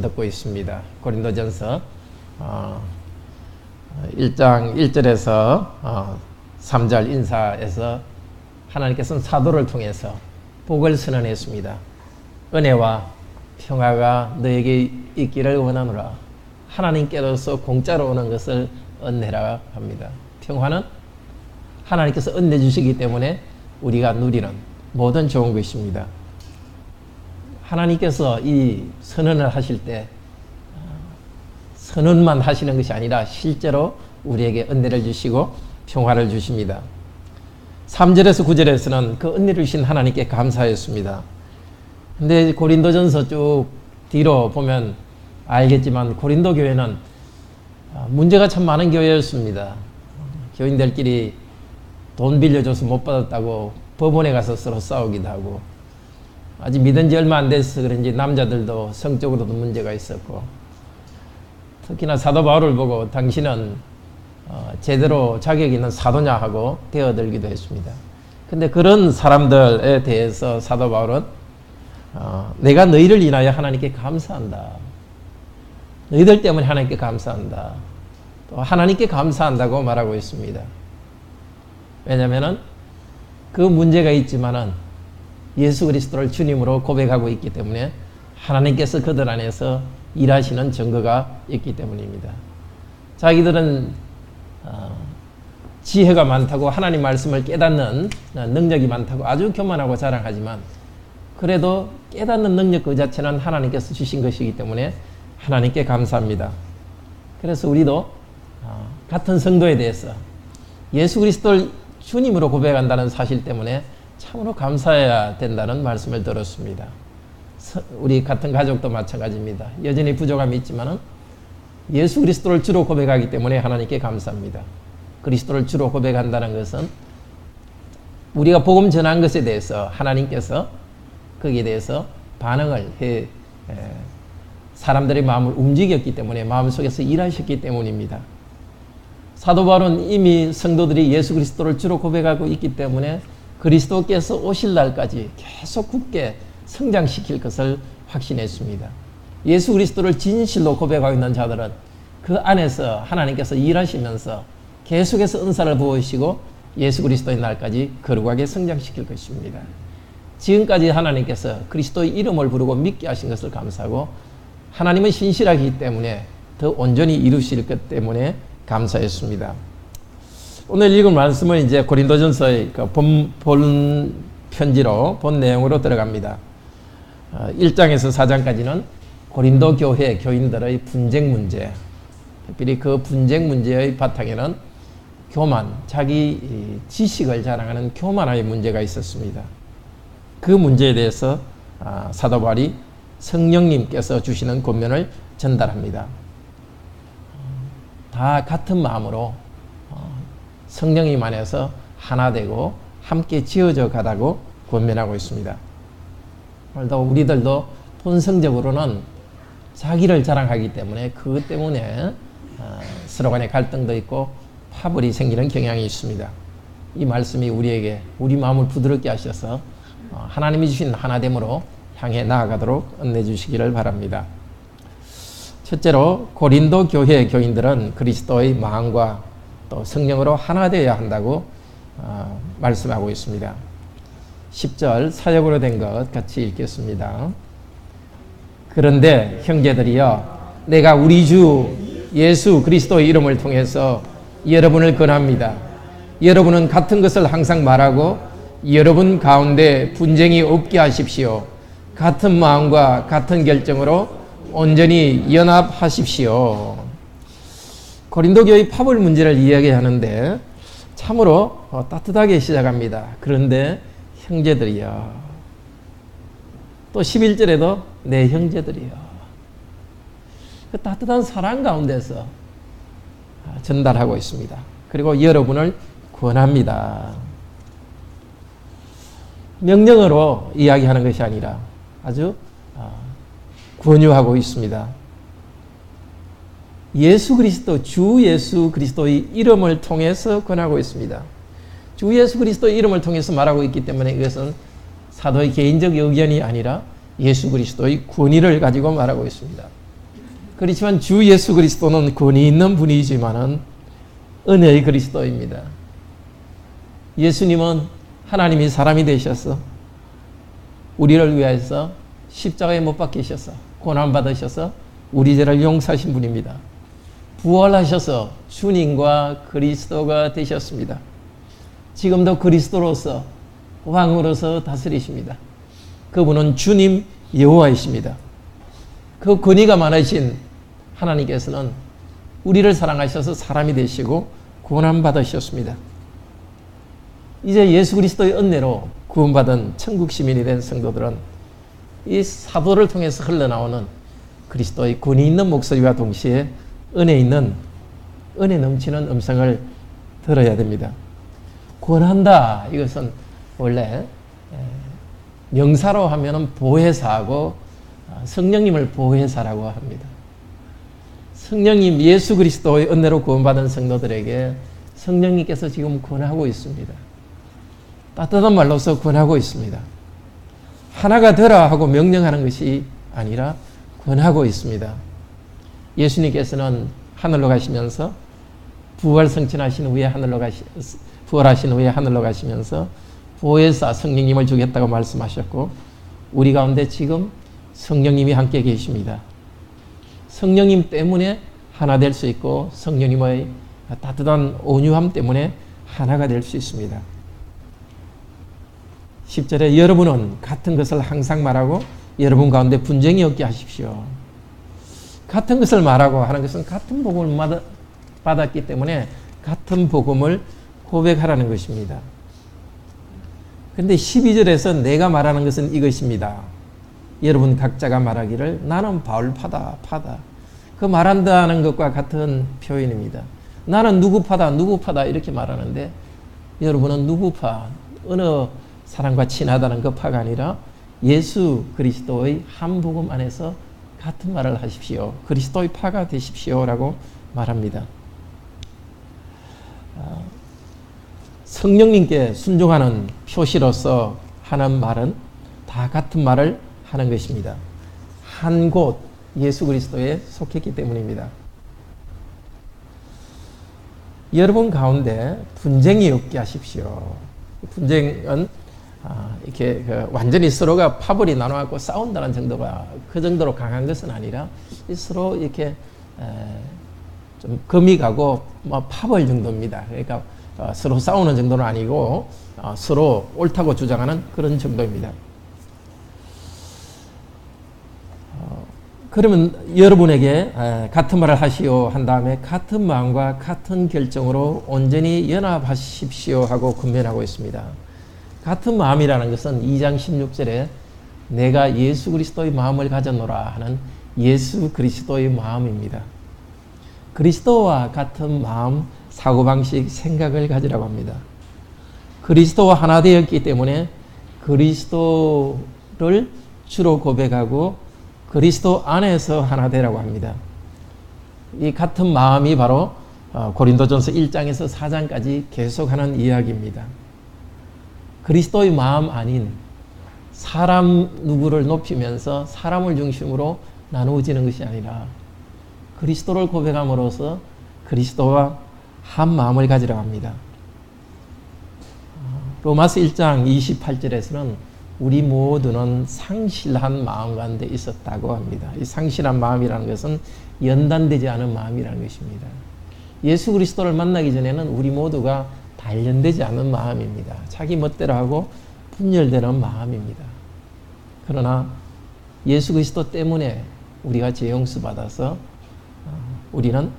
듣고 있습니다. 고린도전서 1장 1절에서 3절 인사에서 하나님께서는 사도를 통해서 복을 선언했습니다. 은혜와 평화가 너에게 있기를 원하노라. 하나님께로서 공짜로 오는 것을 은혜라 합니다. 평화는 하나님께서 은혜 주시기 때문에 우리가 누리는 모든 좋은 것입니다. 하나님께서 이 선언을 하실 때 선언만 하시는 것이 아니라 실제로 우리에게 은혜를 주시고 평화를 주십니다. 3절에서 9절에서는 그 은혜를 주신 하나님께 감사했습니다. 근데 고린도전서 쭉 뒤로 보면 알겠지만 고린도 교회는 문제가 참 많은 교회였습니다. 교인들끼리 돈 빌려줘서 못 받았다고 법원에 가서 서로 싸우기도 하고, 아직 믿은 지 얼마 안 돼서 그런지 남자들도 성적으로도 문제가 있었고, 특히나 사도 바울을 보고 당신은 제대로 자격 있는 사도냐 하고 대어들기도 했습니다. 근데 그런 사람들에 대해서 사도 바울은 내가 너희를 인하여 하나님께 감사한다. 너희들 때문에 하나님께 감사한다. 또 하나님께 감사한다고 말하고 있습니다. 왜냐하면 그 문제가 있지만은 예수 그리스도를 주님으로 고백하고 있기 때문에 하나님께서 그들 안에서 일하시는 증거가 있기 때문입니다. 자기들은 지혜가 많다고 하나님 말씀을 깨닫는 능력이 많다고 아주 교만하고 자랑하지만, 그래도 깨닫는 능력 그 자체는 하나님께서 주신 것이기 때문에 하나님께 감사합니다. 그래서 우리도 같은 성도에 대해서 예수 그리스도를 주님으로 고백한다는 사실 때문에 참으로 감사해야 된다는 말씀을 들었습니다. 우리 같은 가족도 마찬가지입니다. 여전히 부족함이 있지만은 예수 그리스도를 주로 고백하기 때문에 하나님께 감사합니다. 그리스도를 주로 고백한다는 것은 우리가 복음 전한 것에 대해서 하나님께서 거기에 대해서 반응을 해 사람들의 마음을 움직였기 때문에, 마음속에서 일하셨기 때문입니다. 사도 바울은 이미 성도들이 예수 그리스도를 주로 고백하고 있기 때문에 그리스도께서 오실 날까지 계속 굳게 성장시킬 것을 확신했습니다. 예수 그리스도를 진실로 고백하고 있는 자들은 그 안에서 하나님께서 일하시면서 계속해서 은사를 부으시고 예수 그리스도의 날까지 거룩하게 성장시킬 것입니다. 지금까지 하나님께서 그리스도의 이름을 부르고 믿게 하신 것을 감사하고, 하나님은 신실하기 때문에 더 온전히 이루실 것 때문에 감사했습니다. 오늘 읽은 말씀은 이제 고린도전서의 본 편지로, 본 내용으로 들어갑니다. 1장에서 4장까지는 고린도 교회 교인들의 분쟁 문제, 특별히 그 분쟁 문제의 바탕에는 교만, 자기 지식을 자랑하는 교만의 문제가 있었습니다. 그 문제에 대해서 사도 바울이 성령님께서 주시는 권면을 전달합니다. 다 같은 마음으로 성령님 안에서 하나 되고 함께 지어져 가다고 권면하고 있습니다. 우리들도 본성적으로는 자기를 자랑하기 때문에 그것 때문에 서로 간에 갈등도 있고 파벌이 생기는 경향이 있습니다. 이 말씀이 우리에게 우리 마음을 부드럽게 하셔서 하나님이 주신 하나됨으로 향해 나아가도록 은혜 주시기를 바랍니다. 첫째로 고린도 교회 교인들은 그리스도의 마음과 또 성령으로 하나 되어야 한다고 말씀하고 있습니다. 10절 사역으로 된 것 같이 읽겠습니다. 그런데 형제들이여, 내가 우리 주 예수 그리스도의 이름을 통해서 여러분을 권합니다. 여러분은 같은 것을 항상 말하고 여러분 가운데 분쟁이 없게 하십시오. 같은 마음과 같은 결정으로 온전히 연합하십시오. 고린도 교회 파벌 문제를 이야기하는데 참으로 따뜻하게 시작합니다. 그런데 형제들이여, 또 11절에도 내 형제들이여, 그 따뜻한 사랑 가운데서 전달하고 있습니다. 그리고 여러분을 권합니다. 명령으로 이야기하는 것이 아니라 아주 권유하고 있습니다. 예수 그리스도, 주 예수 그리스도의 이름을 통해서 권하고 있습니다. 주 예수 그리스도의 이름을 통해서 말하고 있기 때문에 이것은 사도의 개인적 의견이 아니라 예수 그리스도의 권위를 가지고 말하고 있습니다. 그렇지만 주 예수 그리스도는 권위 있는 분이지만은 은혜의 그리스도입니다. 예수님은 하나님이 사람이 되셔서 우리를 위해서 십자가에 못 박히셔서 고난받으셔서 우리 죄를 용서하신 분입니다. 부활하셔서 주님과 그리스도가 되셨습니다. 지금도 그리스도로서 왕으로서 다스리십니다. 그분은 주님 여호와이십니다. 그 권위가 많으신 하나님께서는 우리를 사랑하셔서 사람이 되시고 고난받으셨습니다. 이제 예수 그리스도의 은혜로 구원받은 천국 시민이 된 성도들은 이 사도를 통해서 흘러나오는 그리스도의 권위 있는 목소리와 동시에 은혜 넘치는 음성을 들어야 됩니다. 권한다, 이것은 원래 명사로 하면 보혜사하고 성령님을 보혜사라고 합니다. 성령님, 예수 그리스도의 은혜로 구원받은 성도들에게 성령님께서 지금 권하고 있습니다. 따뜻한 말로서 권하고 있습니다. 하나가 되라 하고 명령하는 것이 아니라 권하고 있습니다. 예수님께서는 하늘로 가시면서 부활하신 후에 하늘로 가시면서 보혜사 성령님을 주겠다고 말씀하셨고, 우리 가운데 지금 성령님이 함께 계십니다. 성령님 때문에 하나 될 수 있고, 성령님의 따뜻한 온유함 때문에 하나가 될 수 있습니다. 10절에 여러분은 같은 것을 항상 말하고 여러분 가운데 분쟁이 없게 하십시오. 같은 것을 말하고 하는 것은 같은 복음을 받았기 때문에 같은 복음을 고백하라는 것입니다. 그런데 12절에서 내가 말하는 것은 이것입니다. 여러분 각자가 말하기를 나는 바울파다. 그 말한다는 것과 같은 표현입니다. 나는 누구파다 이렇게 말하는데, 여러분은 누구파, 어느 사람과 친하다는 그 파가 아니라 예수 그리스도의 한 복음 안에서 같은 말을 하십시오. 그리스도의 파가 되십시오라고 말합니다. 성령님께 순종하는 표시로서 하는 말은 다 같은 말을 하는 것입니다. 한 곳 예수 그리스도에 속했기 때문입니다. 여러분 가운데 분쟁이 없게 하십시오. 분쟁은 이렇게 완전히 서로가 파벌이 나눠갖고 싸운다는 정도가 그 정도로 강한 것은 아니라 서로 이렇게 좀 금이 가고 파벌 정도입니다. 그러니까 서로 싸우는 정도는 아니고 서로 옳다고 주장하는 그런 정도입니다. 그러면 여러분에게 같은 말을 하시오 한 다음에 같은 마음과 같은 결정으로 온전히 연합하십시오 하고 권면하고 있습니다. 같은 마음이라는 것은 2장 16절에 내가 예수 그리스도의 마음을 가졌노라 하는 예수 그리스도의 마음입니다. 그리스도와 같은 마음, 사고방식, 생각을 가지라고 합니다. 그리스도와 하나 되었기 때문에 그리스도를 주로 고백하고 그리스도 안에서 하나 되라고 합니다. 이 같은 마음이 바로 고린도전서 1장에서 4장까지 계속하는 이야기입니다. 그리스도의 마음 아닌 사람 누구를 높이면서 사람을 중심으로 나누어지는 것이 아니라 그리스도를 고백함으로써 그리스도와 한 마음을 가지라고 합니다. 로마서 1장 28절에서는 우리 모두는 상실한 마음 가운데 있었다고 합니다. 이 상실한 마음이라는 것은 연단되지 않은 마음이라는 것입니다. 예수 그리스도를 만나기 전에는 우리 모두가 단련되지 않은 마음입니다. 자기 멋대로 하고 분열되는 마음입니다. 그러나 예수 그리스도 때문에 우리가 재용수 받아서 우리는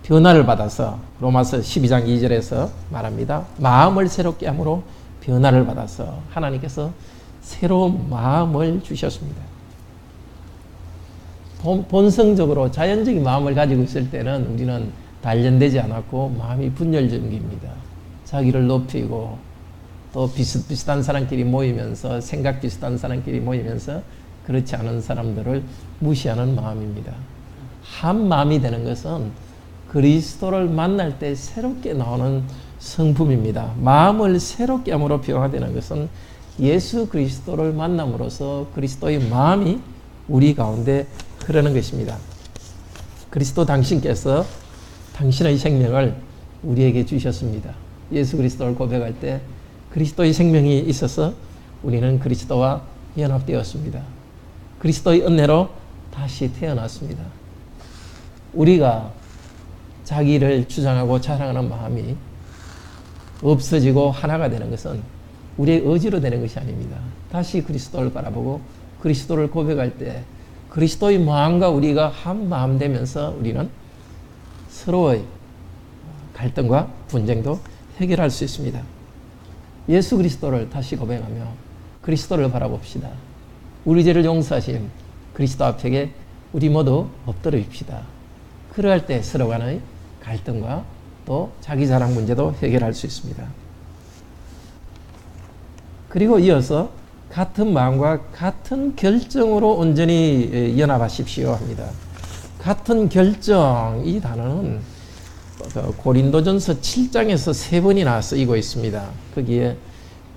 변화를 받아서 로마서 12장 2절에서 말합니다. 마음을 새롭게 함으로 변화를 받아서 하나님께서 새로운 마음을 주셨습니다. 본성적으로 자연적인 마음을 가지고 있을 때는 우리는 단련되지 않았고 마음이 분열적입니다. 자기를 높이고 또 비슷비슷한 사람끼리 모이면서 생각 비슷한 사람끼리 모이면서 그렇지 않은 사람들을 무시하는 마음입니다. 한 마음이 되는 것은 그리스도를 만날 때 새롭게 나오는 성품입니다. 마음을 새롭게 함으로 변화되는 것은 예수 그리스도를 만남으로써 그리스도의 마음이 우리 가운데 흐르는 것입니다. 그리스도 당신께서 당신의 생명을 우리에게 주셨습니다. 예수 그리스도를 고백할 때 그리스도의 생명이 있어서 우리는 그리스도와 연합되었습니다. 그리스도의 은혜로 다시 태어났습니다. 우리가 자기를 주장하고 자랑하는 마음이 없어지고 하나가 되는 것은 우리의 의지로 되는 것이 아닙니다. 다시 그리스도를 바라보고 그리스도를 고백할 때 그리스도의 마음과 우리가 한 마음 되면서 우리는 서로의 갈등과 분쟁도 해결할 수 있습니다. 예수 그리스도를 다시 고백하며 그리스도를 바라봅시다. 우리 죄를 용서하신 그리스도 앞에 우리 모두 엎드립시다. 그러할 때 서로 간의 갈등과 또 자기 자랑 문제도 해결할 수 있습니다. 그리고 이어서 같은 마음과 같은 결정으로 온전히 연합하십시오 합니다. 같은 결정, 이 단어는 고린도전서 7장에서 3번이나 쓰이고 있습니다. 거기에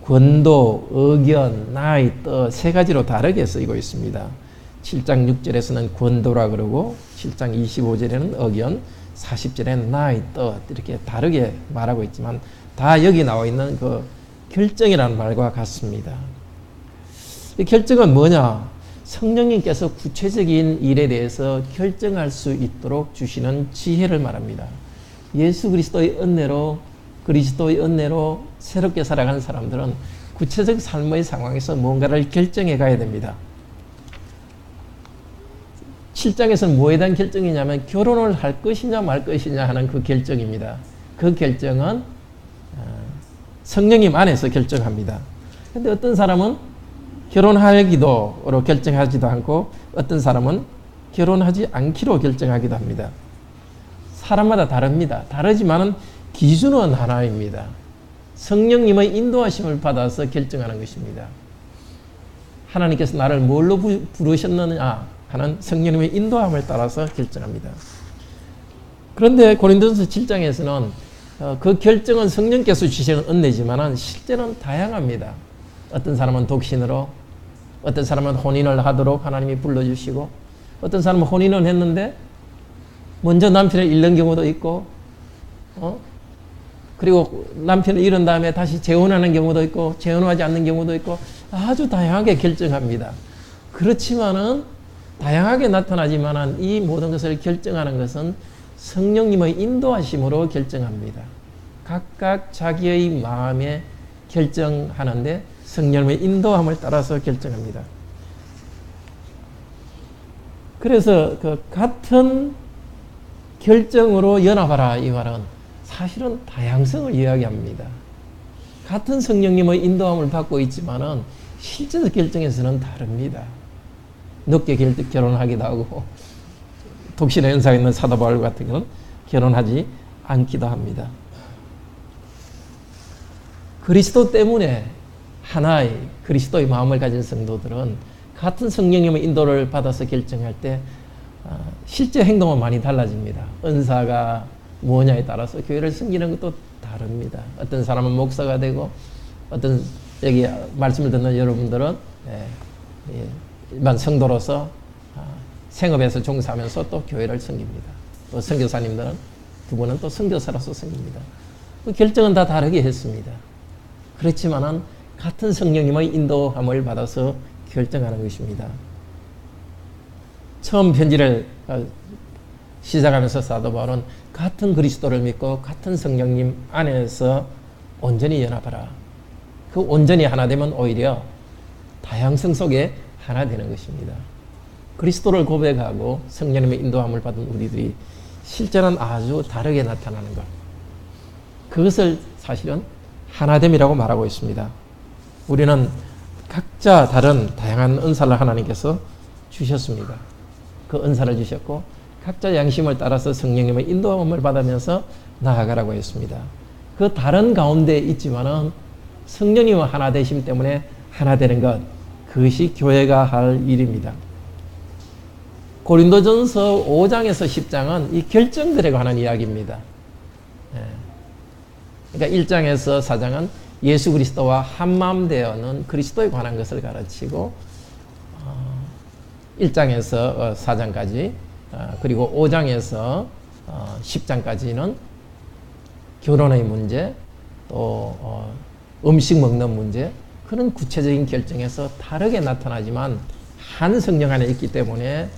권도, 의견, 나의 뜻 세 가지로 다르게 쓰이고 있습니다. 7장 6절에서는 권도라 그러고 7장 25절에는 의견, 40절에는 나의 뜻 이렇게 다르게 말하고 있지만 다 여기 나와 있는 그 결정이라는 말과 같습니다. 이 결정은 뭐냐? 성령님께서 구체적인 일에 대해서 결정할 수 있도록 주시는 지혜를 말합니다. 예수 그리스도의 은혜로 새롭게 살아가는 사람들은 구체적 삶의 상황에서 뭔가를 결정해 가야 됩니다. 7장에서는 뭐에 대한 결정이냐면 결혼을 할 것이냐 말 것이냐 하는 그 결정입니다. 그 결정은 성령님 안에서 결정합니다. 그런데 어떤 사람은 결혼하기로 결정하지도 않고 어떤 사람은 결혼하지 않기로 결정하기도 합니다. 사람마다 다릅니다. 다르지만은 기준은 하나입니다. 성령님의 인도하심을 받아서 결정하는 것입니다. 하나님께서 나를 뭘로 부르셨느냐 하는 성령님의 인도함을 따라서 결정합니다. 그런데 고린도전서 7장에서는 그 결정은 성령께서 주시는 은혜지만 실제는 다양합니다. 어떤 사람은 독신으로, 어떤 사람은 혼인을 하도록 하나님이 불러주시고, 어떤 사람은 혼인을 했는데 먼저 남편을 잃는 경우도 있고, 그리고 남편을 잃은 다음에 다시 재혼하는 경우도 있고, 재혼하지 않는 경우도 있고, 아주 다양하게 결정합니다. 그렇지만은 다양하게 나타나지만은 이 모든 것을 결정하는 것은 성령님의 인도하심으로 결정합니다. 각각 자기의 마음에 결정하는데 성령님의 인도함을 따라서 결정합니다. 그래서 그 같은 결정으로 연합하라 이 말은 사실은 다양성을 이야기합니다. 같은 성령님의 인도함을 받고 있지만은 실제적 결정에서는 다릅니다. 늦게 결혼하기도 하고 독신의 연상에 있는 사도 바울 같은 경우는 결혼하지 않기도 합니다. 그리스도 때문에 하나의 그리스도의 마음을 가진 성도들은 같은 성령님의 인도를 받아서 결정할 때 실제 행동은 많이 달라집니다. 은사가 뭐냐에 따라서 교회를 섬기는 것도 다릅니다. 어떤 사람은 목사가 되고 어떤 여기 말씀을 듣는 여러분들은 일반 성도로서 생업에서 종사하면서 또 교회를 섬깁니다. 또 선교사님들은 두 분은 또 선교사로서 섬깁니다. 그 결정은 다 다르게 했습니다. 그렇지만은 같은 성령님의 인도함을 받아서 결정하는 것입니다. 처음 편지를 시작하면서 사도 바울은 같은 그리스도를 믿고 같은 성령님 안에서 온전히 연합하라. 그 온전히 하나 되면 오히려 다양성 속에 하나 되는 것입니다. 그리스도를 고백하고 성령님의 인도함을 받은 우리들이 실제는 아주 다르게 나타나는 것. 그것을 사실은 하나됨이라고 말하고 있습니다. 우리는 각자 다른 다양한 은사를 하나님께서 주셨습니다. 그 은사를 주셨고 각자 양심을 따라서 성령님의 인도함을 받으면서 나아가라고 했습니다. 그 다른 가운데 있지만은 성령님의 하나 되심 때문에 하나 되는 것, 그것이 교회가 할 일입니다. 고린도전서 5장에서 10장은 이 결정들에 관한 이야기입니다. 그러니까 1장에서 4장은 예수 그리스도와 한마음 되어는 그리스도에 관한 것을 가르치고 1장에서 4장까지 그리고 5장에서 10장까지는 결혼의 문제, 또 음식 먹는 문제, 그런 구체적인 결정에서 다르게 나타나지만 한 성령 안에 있기 때문에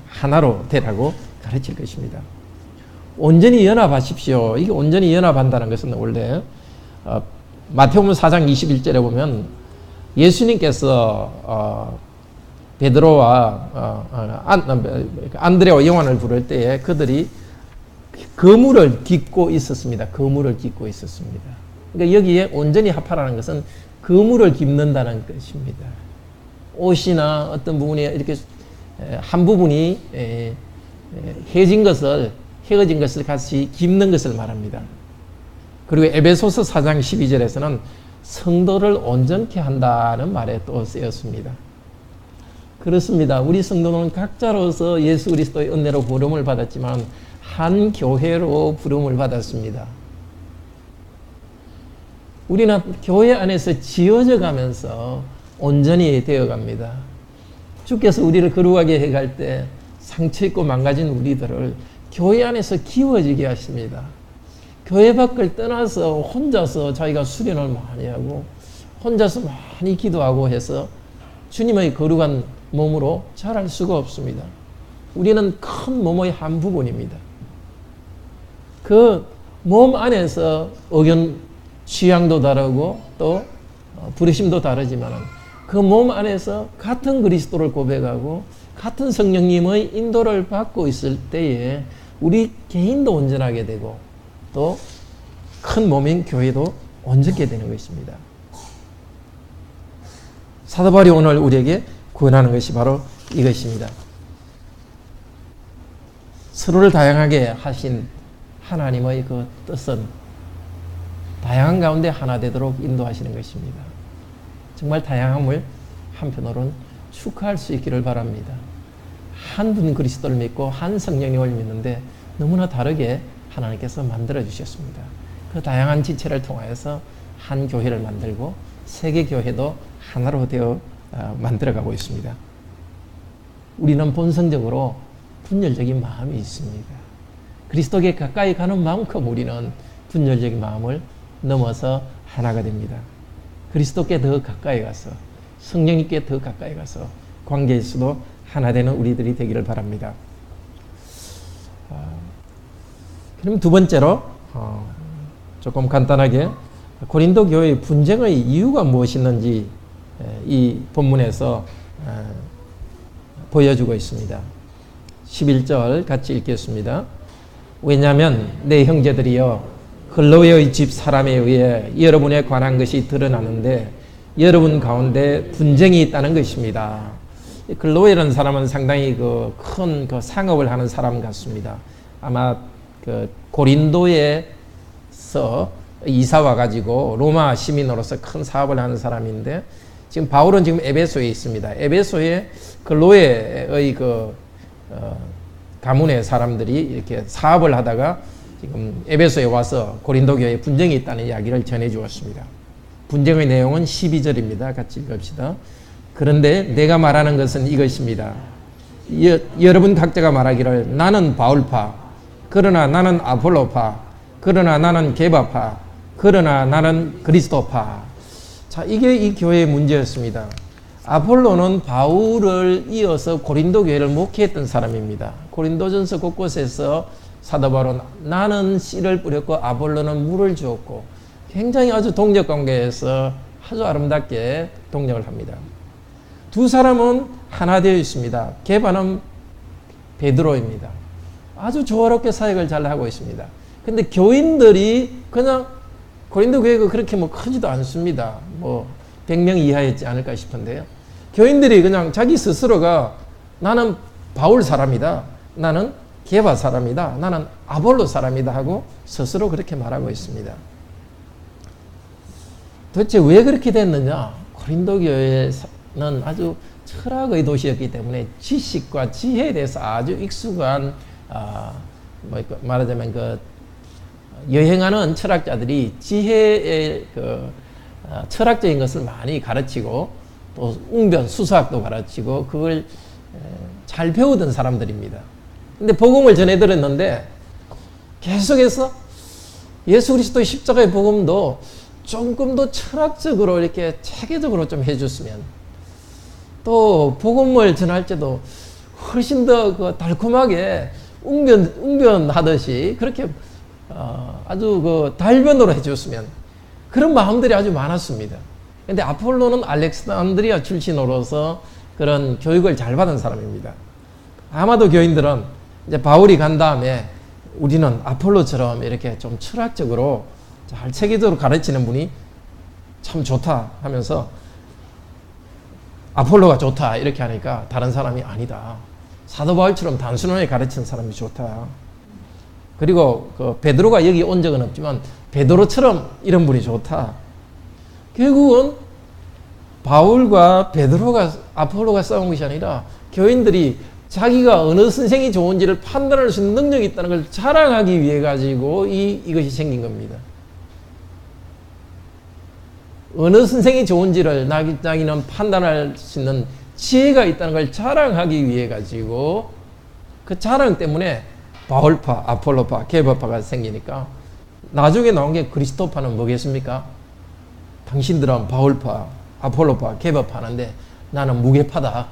하나로 되라고 가르칠 것입니다. 온전히 연합하십시오. 이게 온전히 연합한다는 것은 원래 마태복음 4장 21절에 보면 예수님께서 베드로와 안드레와 요한을 부를 때에 그들이 그물을 깃고 있었습니다. 그물을 깃고 있었습니다. 그러니까 여기에 온전히 합하라는 것은 그물을 깃는다는 것입니다. 옷이나 어떤 부분이 이렇게 한 부분이 헤어진 것을 같이 깃는 것을 말합니다. 그리고 에베소서 4장 12절에서는 성도를 온전케 한다는 말에 또 쓰였습니다. 그렇습니다. 우리 성도는 각자로서 예수 그리스도의 은혜로 부름을 받았지만 한 교회로 부름을 받았습니다. 우리는 교회 안에서 지어져 가면서 온전히 되어갑니다. 주께서 우리를 거룩하게 해갈 때 상처 있고 망가진 우리들을 교회 안에서 키워지게 하십니다. 교회 밖을 떠나서 혼자서 자기가 수련을 많이 하고 혼자서 많이 기도하고 해서 주님의 거룩한 몸으로 자랄 수가 없습니다. 우리는 큰 몸의 한 부분입니다. 그 몸 안에서 의견 취향도 다르고 또 부르심도 다르지만 그 몸 안에서 같은 그리스도를 고백하고 같은 성령님의 인도를 받고 있을 때에 우리 개인도 온전하게 되고 또 큰 몸인 교회도 온전하게 되는 것입니다. 사도 바울이 오늘 우리에게 구원하는 것이 바로 이것입니다. 서로를 다양하게 하신 하나님의 그 뜻은 다양한 가운데 하나 되도록 인도하시는 것입니다. 정말 다양함을 한편으로는 축하할 수 있기를 바랍니다. 한 분 그리스도를 믿고 한 성령님을 믿는데 너무나 다르게 하나님께서 만들어 주셨습니다. 그 다양한 지체를 통하여서 한 교회를 만들고 세계 교회도 하나로 되어 만들어가고 있습니다. 우리는 본성적으로 분열적인 마음이 있습니다. 그리스도께 가까이 가는 만큼 우리는 분열적인 마음을 넘어서 하나가 됩니다. 그리스도께 더 가까이 가서 성령님께 더 가까이 가서 관계에서도 하나 되는 우리들이 되기를 바랍니다. 그럼 두 번째로 조금 간단하게 고린도 교회의 분쟁의 이유가 무엇이었는지 이 본문에서 보여주고 있습니다. 11절 같이 읽겠습니다. 왜냐하면 내 형제들이여 글로웨의 집 사람에 의해 여러분에 관한 것이 드러나는데 여러분 가운데 분쟁이 있다는 것입니다. 글로웨라는 사람은 상당히 큰 상업을 하는 사람 같습니다. 아마 고린도에서 이사 와가지고 로마 시민으로서 큰 사업을 하는 사람인데 지금 바울은 지금 에베소에 있습니다. 에베소에 글로웨의 가문의 사람들이 이렇게 사업을 하다가 지금 에베소에 와서 고린도 교회에 분쟁이 있다는 이야기를 전해 주었습니다. 분쟁의 내용은 12절입니다. 같이 읽읍시다. 그런데 내가 말하는 것은 이것입니다. 여러분 각자가 말하기를 나는 바울파, 그러나 나는 아폴로파, 그러나 나는 게바파, 그러나 나는 그리스도파. 자, 이게 이 교회의 문제였습니다. 아폴로는 바울을 이어서 고린도 교회를 목회했던 사람입니다. 고린도전서 곳곳에서 사도 바울은 나는 씨를 뿌렸고 아폴로는 물을 주었고 굉장히 아주 동력 관계에서 아주 아름답게 동력을 합니다. 두 사람은 하나 되어 있습니다. 게바는 베드로입니다. 아주 조화롭게 사역을 잘 하고 있습니다. 근데 교인들이 그냥 고린도 교회가 그렇게 크지도 않습니다. 100명 이하였지 않을까 싶은데요. 교인들이 그냥 자기 스스로가 나는 바울 사람이다. 나는 게바 사람이다. 나는 아볼로 사람이다 하고 스스로 그렇게 말하고 있습니다. 도대체 왜 그렇게 됐느냐? 고린도 교회는 아주 철학의 도시였기 때문에 지식과 지혜에 대해서 아주 익숙한 말하자면 여행하는 철학자들이 지혜의 철학적인 것을 많이 가르치고 또 웅변 수사학도 가르치고 그걸 잘 배우던 사람들입니다. 근데 복음을 전해드렸는데 계속해서 예수 그리스도의 십자가의 복음도 조금 더 철학적으로 이렇게 체계적으로 좀 해줬으면, 또 복음을 전할 때도 훨씬 더 그 달콤하게 웅변하듯이 그렇게 아주 그 달변으로 해줬으면, 그런 마음들이 아주 많았습니다. 근데 아폴로는 알렉산드리아 출신으로서 그런 교육을 잘 받은 사람입니다. 아마도 교인들은 이제 바울이 간 다음에 우리는 아폴로처럼 이렇게 좀 철학적으로 잘 체계적으로 가르치는 분이 참 좋다 하면서 아폴로가 좋다 이렇게 하니까 다른 사람이 아니다, 사도 바울처럼 단순하게 가르치는 사람이 좋다. 그리고 그 베드로가 여기 온 적은 없지만 베드로처럼 이런 분이 좋다. 결국은 바울과 베드로가 아폴로가 싸운 것이 아니라 교인들이 자기가 어느 선생이 좋은지를 판단할 수 있는 능력이 있다는 걸 자랑하기 위해 가지고 이것이 생긴 겁니다. 어느 선생이 좋은지를 자기는 판단할 수 있는 지혜가 있다는 걸 자랑하기 위해 가지고, 그 자랑 때문에 바울파, 아폴로파, 게바파가 생기니까 나중에 나온 게 그리스도파는 뭐겠습니까? 당신들은 바울파, 아폴로파, 게바파 하는데 나는 무게파다.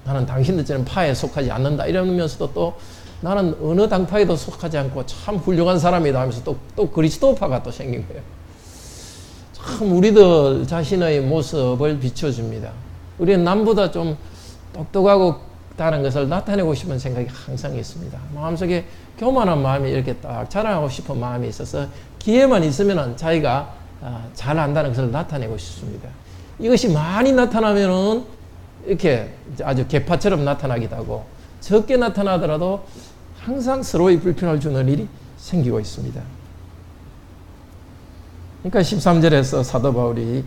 나는 당신들처럼 파에 속하지 않는다. 이러면서도 또 나는 어느 당파에도 속하지 않고 참 훌륭한 사람이다 하면서 또 그리스도파가 또 생긴 거예요. 참 우리들 자신의 모습을 비춰줍니다. 우리는 남보다 좀 똑똑하고 다른 것을 나타내고 싶은 생각이 항상 있습니다. 마음속에 교만한 마음이 이렇게 딱 자랑하고 싶은 마음이 있어서 기회만 있으면 자기가 잘 안다는 것을 나타내고 싶습니다. 이것이 많이 나타나면은 이렇게 아주 개파처럼 나타나기도 하고, 적게 나타나더라도 항상 서로의 불편을 주는 일이 생기고 있습니다. 그러니까 13절에서 사도 바울이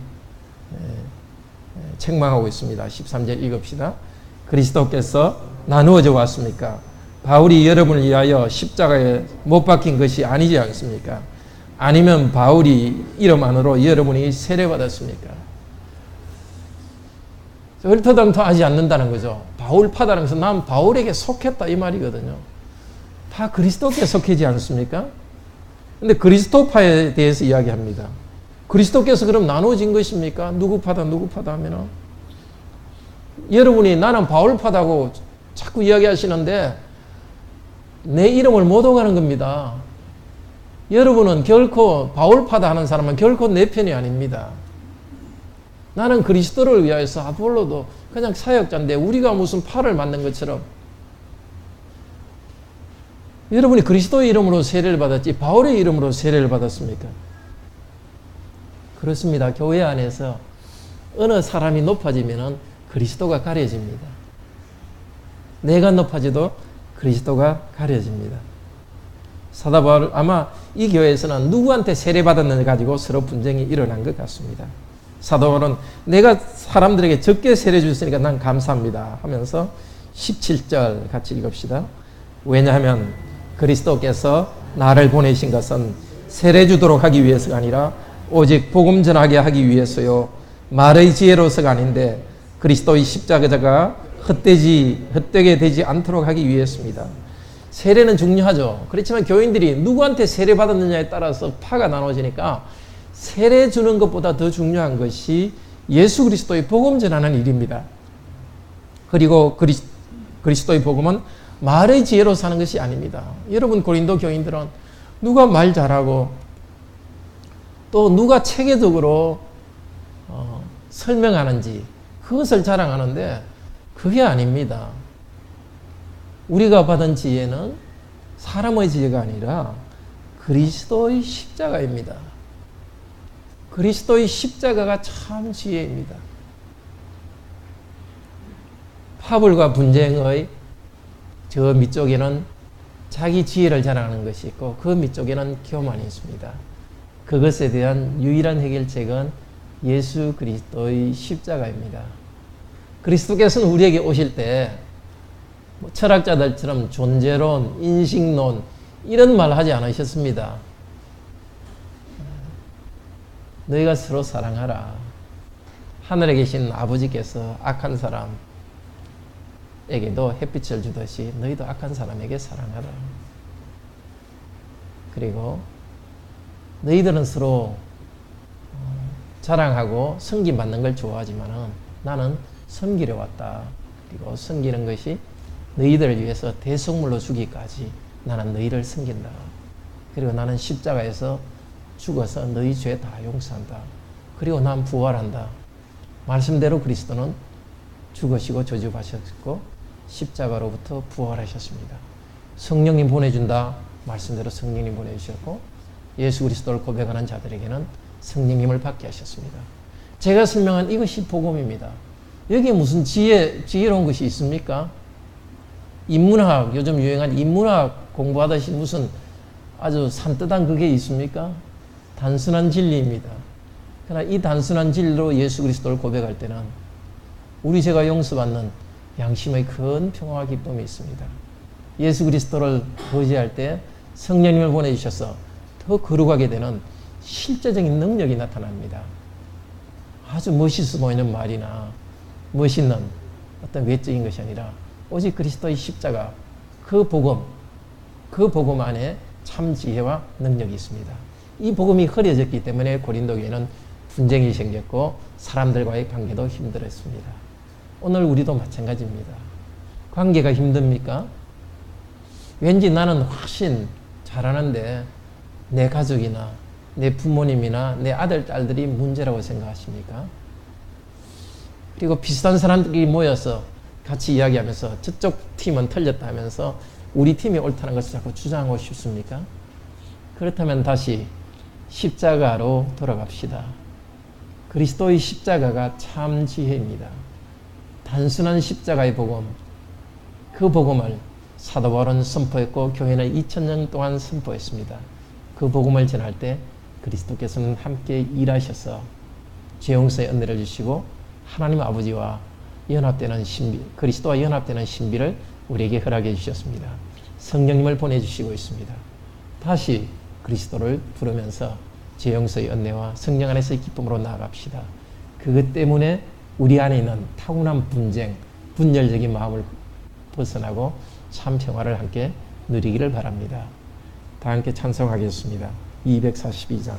책망하고 있습니다. 13절 읽읍시다. 그리스도께서 나누어져 왔습니까? 바울이 여러분을 위하여 십자가에 못 박힌 것이 아니지 않습니까? 아니면 바울이 이름 안으로 여러분이 세례받았습니까? 얼토당토하지 않는다는 거죠. 바울파다는 것은 난 바울에게 속했다 이 말이거든요. 다 그리스도께 속하지 않습니까? 근데 그리스도파에 대해서 이야기합니다. 그리스도께서 그럼 나눠진 것입니까? 누구 파다 누구 파다 하면은, 여러분이 나는 바울파다고 자꾸 이야기하시는데 내 이름을 못 오가는 겁니다. 여러분은 결코 바울파다 하는 사람은 결코 내 편이 아닙니다. 나는 그리스도를 위하여서, 아폴로도 그냥 사역자인데 우리가 무슨 팔을 만든 것처럼, 여러분이 그리스도의 이름으로 세례를 받았지 바울의 이름으로 세례를 받았습니까? 그렇습니다. 교회 안에서 어느 사람이 높아지면 그리스도가 가려집니다. 내가 높아져도 그리스도가 가려집니다. 사도 바울, 아마 이 교회에서는 누구한테 세례받았는지 가지고 서로 분쟁이 일어난 것 같습니다. 사도 바울은 내가 사람들에게 적게 세례 주셨으니까 난 감사합니다 하면서 17절 같이 읽읍시다. 왜냐하면 그리스도께서 나를 보내신 것은 세례 주도록 하기 위해서가 아니라 오직 복음 전하게 하기 위해서요, 말의 지혜로서가 아닌데 그리스도의 십자가가 헛되게 되지 않도록 하기 위해서입니다. 세례는 중요하죠. 그렇지만 교인들이 누구한테 세례 받았느냐에 따라서 파가 나눠지니까 세례 주는 것보다 더 중요한 것이 예수 그리스도의 복음 전하는 일입니다. 그리고 그리스도의 복음은 말의 지혜로 사는 것이 아닙니다. 여러분 고린도 교인들은 누가 말 잘하고 또 누가 체계적으로 설명하는지 그것을 자랑하는데 그게 아닙니다. 우리가 받은 지혜는 사람의 지혜가 아니라 그리스도의 십자가입니다. 그리스도의 십자가가 참 지혜입니다. 파벌과 분쟁의 저 밑쪽에는 자기 지혜를 자랑하는 것이 있고 그 밑쪽에는 교만이 있습니다. 그것에 대한 유일한 해결책은 예수 그리스도의 십자가입니다. 그리스도께서는 우리에게 오실 때 철학자들처럼 존재론, 인식론 이런 말 하지 않으셨습니다. 너희가 서로 사랑하라. 하늘에 계신 아버지께서 악한 사람, 사람에게도 햇빛을 주듯이 너희도 악한 사람에게 사랑하라. 그리고 너희들은 서로 자랑하고 섬김받는 걸 좋아하지만은 나는 섬기려 왔다. 그리고 섬기는 것이 너희들을 위해서 대속물로 주기까지 나는 너희를 섬긴다. 그리고 나는 십자가에서 죽어서 너희 죄 다 용서한다. 그리고 난 부활한다. 말씀대로 그리스도는 죽으시고 저주받으셨고 십자가로부터 부활하셨습니다. 성령님 보내준다. 말씀대로 성령님 보내주셨고 예수 그리스도를 고백하는 자들에게는 성령님을 받게 하셨습니다. 제가 설명한 이것이 복음입니다. 여기에 무슨 지혜로운 것이 있습니까? 인문학, 요즘 유행한 인문학 공부하듯이 무슨 아주 산뜻한 그게 있습니까? 단순한 진리입니다. 그러나 이 단순한 진리로 예수 그리스도를 고백할 때는 우리 죄가 용서받는 양심의 큰 평화와 기쁨이 있습니다. 예수 그리스도를 의지할 때 성령님을 보내주셔서 더 거룩하게 되는 실제적인 능력이 나타납니다. 아주 멋있어 보이는 말이나 멋있는 어떤 외적인 것이 아니라 오직 그리스도의 십자가, 그 복음 안에 참 지혜와 능력이 있습니다. 이 복음이 흐려졌기 때문에 고린도 교회는 분쟁이 생겼고 사람들과의 관계도 힘들었습니다. 오늘 우리도 마찬가지입니다. 관계가 힘듭니까? 왠지 나는 훨씬 잘하는데 내 가족이나 내 부모님이나 내 아들, 딸들이 문제라고 생각하십니까? 그리고 비슷한 사람들이 모여서 같이 이야기하면서 저쪽 팀은 틀렸다 하면서 우리 팀이 옳다는 것을 자꾸 주장하고 싶습니까? 그렇다면 다시 십자가로 돌아갑시다. 그리스도의 십자가가 참 지혜입니다. 단순한 십자가의 복음, 그 복음을 사도 바울은 선포했고 교회는 2000년 동안 선포했습니다. 그 복음을 전할 때 그리스도께서는 함께 일하셔서 죄 용서의 은혜를 주시고 하나님 아버지와 연합되는 신비, 그리스도와 연합되는 신비를 우리에게 허락해 주셨습니다. 성령님을 보내주시고 있습니다. 다시 그리스도를 부르면서 죄 용서의 은혜와 성령 안에서의 기쁨으로 나아갑시다. 그것 때문에 우리 안에 있는 타고난 분쟁, 분열적인 마음을 벗어나고 참 평화를 함께 누리기를 바랍니다. 다 함께 찬송하겠습니다. 242장